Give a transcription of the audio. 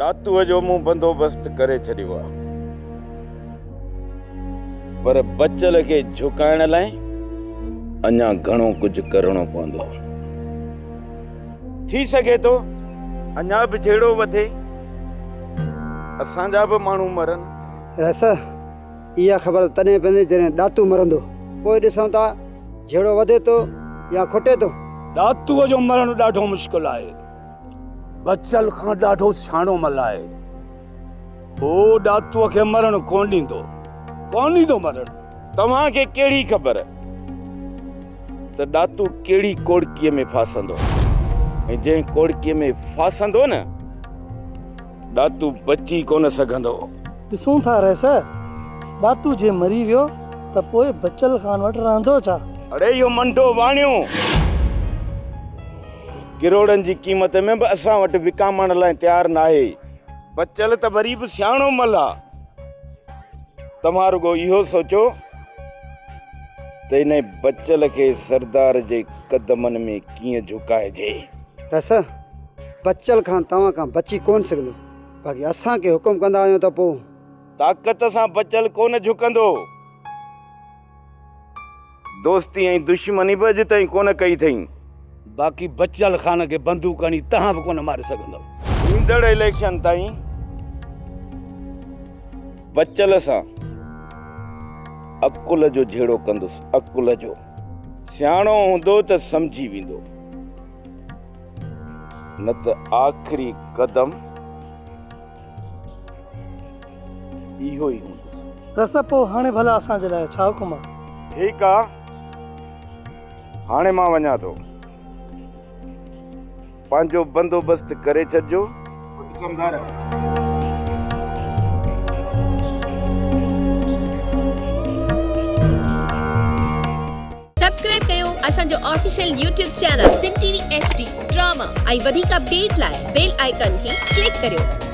ॾातूअ जो मूं बंदोबस्त करे छॾियो आहे, पर बचल खे झुकाइण लाइ अञा घणो कुझु करणो पवंदो। थी सघे थो अञा बि झेड़ो वधे, असांजा बि माण्हू मरनि। रस इहा ख़बर तॾहिं पवंदी जॾहिं ॾातू मरंदो, पोइ ॾिसूं था झेड़ो वधे थो या खुटे थो। ॾातूअ जो मरण ॾाढो मुश्किल आहे, बचल खां ॾाढो सियाणो मल आहे। हो ॾातूअ खे मरण कोन ॾींदो मरण। तव्हांखे कहिड़ी ख़बर त ॾातू कहिड़ी कोड़कीअ में फासंदो, ऐं जंहिं कोड़कीअ में फासंदो न ॾातू बची कोन सघंदो। ॾिसूं था रस, ॾातू जे मरी वियो त पोइ बचल खान वटि रहंदो छा? अड़े इहो मंडो वाणियो किरोड़नि जी क़ीमत में बि असां वटि विकामण लाइ तयारु न आहे। बचल त वरी बि सियाणो मल आहे। तव्हां रुगो इहो सोचो त इन बचल खे सरदार जे कदमनि में कीअं झुकाइजे। रस बचल खां तव्हां खां बची कोन सघंदो, बाक़ी असांखे हुकुम कंदा आहियूं त पोइ ताक़त सां बचल कोन झुकंदो। दोस्ती ऐं दुश्मनी बि अॼु ताईं कोन कई अथई। बाक़ी बचल खान खे बंदूक हणी तव्हां बि कोन मारे सघंदव। ईंदड़ इलेक्शन ताईं बचल सां अकुल जो झेड़ो कंदुसि, अकुल जो। सियाणो हूंदो त सम्झी वेंदो, न त आख़िरी कदम इहो ई हूंदुसि। रस पोइ हाणे भला असांजे लाइ छा हुकुम आहे? ठीकु आहे, हाणे मां वञा थो, पंहिंजो बंदोबस्त करे छॾिजो। हुकमदार सब्सक्राइब कयो असांजो official YouTube channel Sindh TV HD drama ऐं वधीक अपडेट लाइ बेल आइकन खे क्लिक करियो।